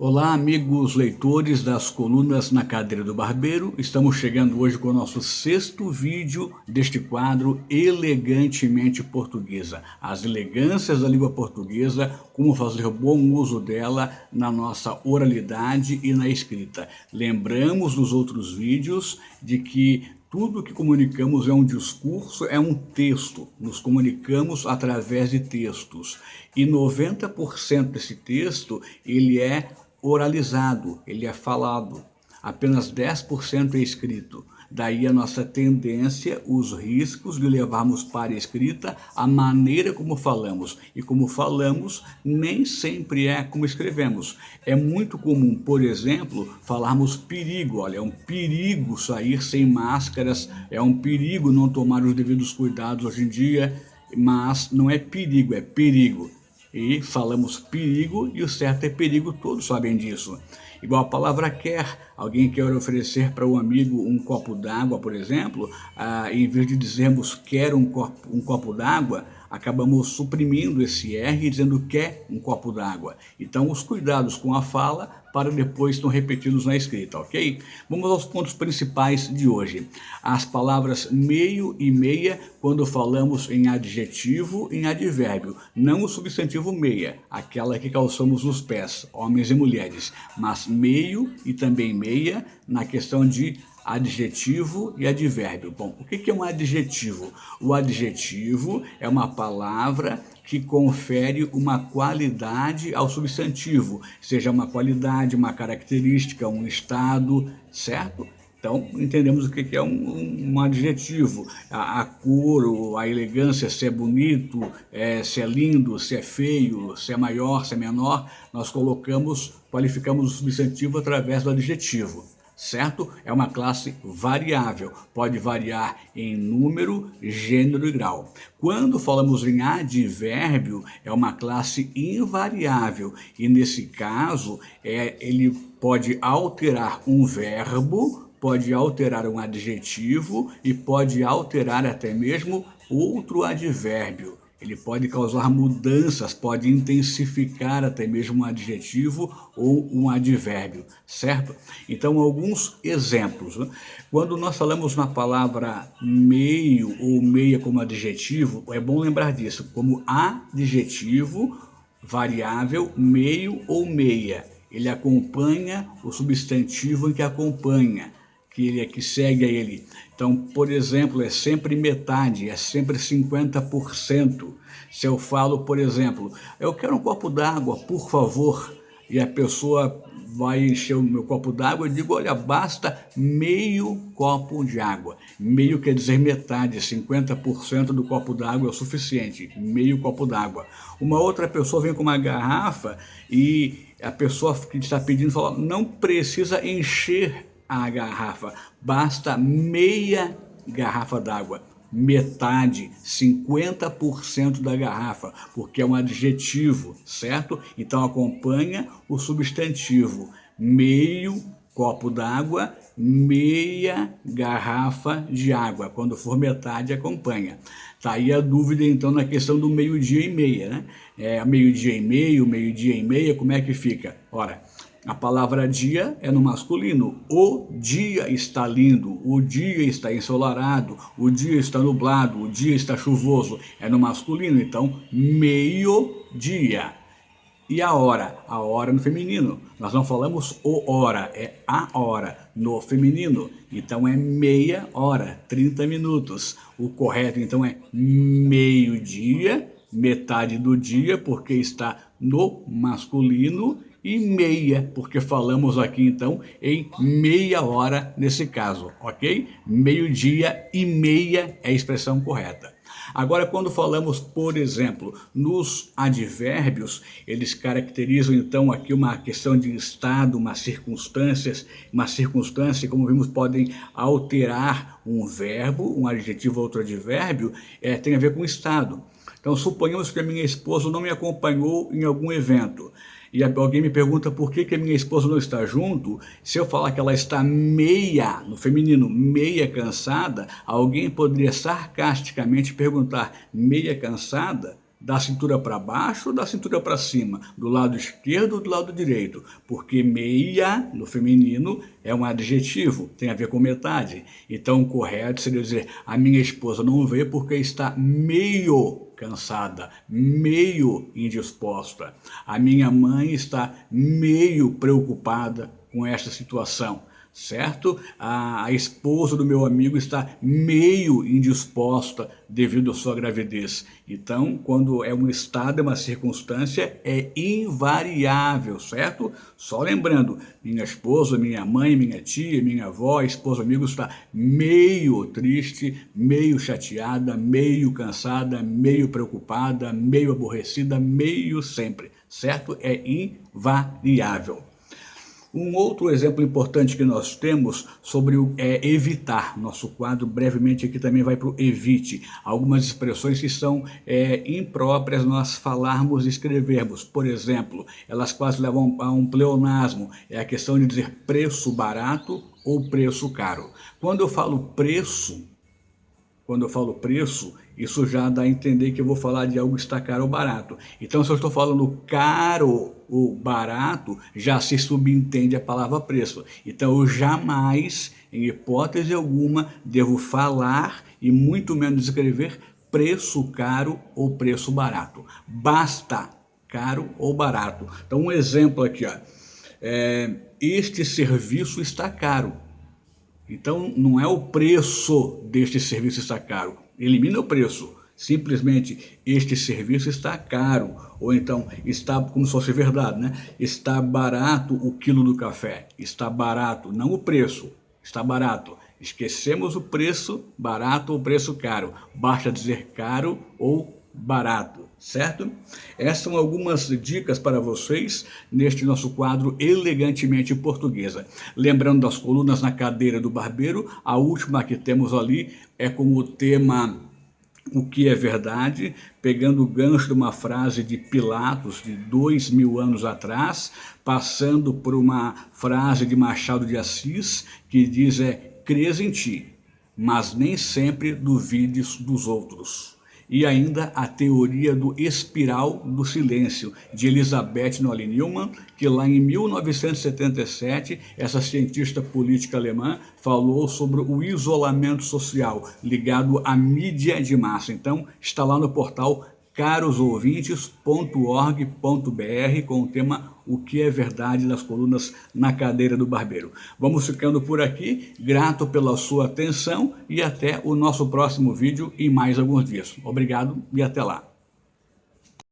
Olá, amigos leitores das colunas na cadeira do barbeiro. Estamos chegando hoje com o nosso sexto vídeo deste quadro Elegantemente Portuguesa. As elegâncias da língua portuguesa, como fazer bom uso dela na nossa oralidade e na escrita. Lembramos nos outros vídeos de que tudo que comunicamos é um discurso, é um texto. Nos comunicamos através de textos. E 90% desse texto, ele é oralizado, ele é falado. Apenas 10% é escrito. Daí a nossa tendência, os riscos de levarmos para a escrita a maneira como falamos. E como falamos, nem sempre é como escrevemos. É muito comum, por exemplo, falarmos perigo. Olha, é um perigo sair sem máscaras, é um perigo não tomar os devidos cuidados hoje em dia, mas não é perigo, é perigo. E falamos perigo e o certo é perigo, todos sabem disso. Igual a palavra quer, alguém quer oferecer para um amigo um copo d'água, por exemplo, em vez de dizermos quer um copo d'água, acabamos suprimindo esse R dizendo quer um copo d'água. Então os cuidados com a fala para depois não repetidos na escrita, ok? Vamos aos pontos principais de hoje. As palavras meio e meia quando falamos em adjetivo e em advérbio, não o substantivo meia, aquela que calçamos nos pés, homens e mulheres, mas meio e também meia na questão de adjetivo e advérbio. Bom, o que é um adjetivo? O adjetivo é uma palavra que confere uma qualidade ao substantivo, seja uma qualidade, uma característica, um estado, certo? Então, entendemos o que é um adjetivo. A cor, a elegância, se é bonito, se é lindo, se é feio, se é maior, se é menor, nós qualificamos o substantivo através do adjetivo. Certo? É uma classe variável, pode variar em número, gênero e grau. Quando falamos em advérbio, é uma classe invariável e nesse caso ele pode alterar um verbo, pode alterar um adjetivo e pode alterar até mesmo outro advérbio. Ele pode causar mudanças, pode intensificar até mesmo um adjetivo ou um advérbio, certo? Então, alguns exemplos. Né? Quando nós falamos na palavra meio ou meia como adjetivo, é bom lembrar disso, como adjetivo, variável, meio ou meia. Ele acompanha o substantivo em que acompanha, que segue a ele. Então, por exemplo, é sempre metade, é sempre 50%. Se eu falo, por exemplo, eu quero um copo d'água, por favor, e a pessoa vai encher o meu copo d'água, eu digo, olha, basta meio copo de água. Meio quer dizer metade, 50% do copo d'água é o suficiente, meio copo d'água. Uma outra pessoa vem com uma garrafa e a pessoa que está pedindo fala, não precisa encher a garrafa, basta meia garrafa d'água, metade, 50% da garrafa, porque é um adjetivo, certo? Então acompanha o substantivo, meio copo d'água, meia garrafa de água, quando for metade acompanha. Tá aí a dúvida então na questão do meio-dia e meia, né? Meio-dia e meio, meio-dia e meia, como é que fica? Ora, a palavra dia é no masculino. O dia está lindo, o dia está ensolarado, o dia está nublado, o dia está chuvoso. É no masculino, então meio-dia. E a hora? A hora no feminino. Nós não falamos o hora, é a hora no feminino. Então é meia hora, 30 minutos. O correto então é meio-dia, metade do dia, porque está no masculino, e meia, porque falamos aqui então em meia hora nesse caso, ok? Meio-dia e meia é a expressão correta. Agora, quando falamos, por exemplo, nos advérbios, eles caracterizam então aqui uma questão de estado, uma circunstância, como vimos, podem alterar um verbo, um adjetivo ou outro advérbio, tem a ver com estado. Então, suponhamos que a minha esposa não me acompanhou em algum evento. E alguém me pergunta por que a minha esposa não está junto. Se eu falar que ela está meia, no feminino, meia cansada, alguém poderia sarcasticamente perguntar, meia cansada? Da cintura para baixo ou da cintura para cima? Do lado esquerdo ou do lado direito? Porque meia, no feminino, é um adjetivo, tem a ver com metade. Então, o correto seria dizer: a minha esposa não veio porque está meio cansada, meio indisposta. A minha mãe está meio preocupada com esta situação. Certo? A esposa do meu amigo está meio indisposta devido à sua gravidez. Então, quando é um estado, é uma circunstância, é invariável, certo? Só lembrando, minha esposa, minha mãe, minha tia, minha avó, esposa, amigo está meio triste, meio chateada, meio cansada, meio preocupada, meio aborrecida, meio sempre, certo? É invariável. Um outro exemplo importante que nós temos sobre o evitar. Nosso quadro brevemente aqui também vai para o evite. Algumas expressões que são impróprias nós falarmos e escrevermos. Por exemplo, elas quase levam a um pleonasmo. É a questão de dizer preço barato ou preço caro. Quando eu falo preço, isso já dá a entender que eu vou falar de algo que está caro ou barato. Então, se eu estou falando caro ou barato, já se subentende a palavra preço. Então, eu jamais, em hipótese alguma, devo falar e muito menos escrever preço caro ou preço barato. Basta caro ou barato. Então, um exemplo aqui, ó. Este serviço está caro. Então, não é o preço deste serviço está caro. Elimina o preço. Simplesmente, este serviço está caro. Ou então, está, como se fosse verdade, né? Está barato o quilo do café. Está barato, não o preço. Está barato. Esquecemos o preço, barato ou preço caro. Basta dizer caro ou barato, certo? Essas são algumas dicas para vocês neste nosso quadro Elegantemente Portuguesa. Lembrando das colunas na cadeira do barbeiro, a última que temos ali é com o tema o que é verdade, pegando o gancho de uma frase de Pilatos de 2000 anos atrás, passando por uma frase de Machado de Assis que diz crês em ti, mas nem sempre duvides dos outros. E ainda a teoria do espiral do silêncio, de Elisabeth Noelle Neumann, que lá em 1977, essa cientista política alemã falou sobre o isolamento social ligado à mídia de massa. Então, está lá no portal carosouvintes.org.br com o tema O que é verdade das colunas na cadeira do barbeiro. Vamos ficando por aqui, grato pela sua atenção e até o nosso próximo vídeo em mais alguns dias. Obrigado e até lá.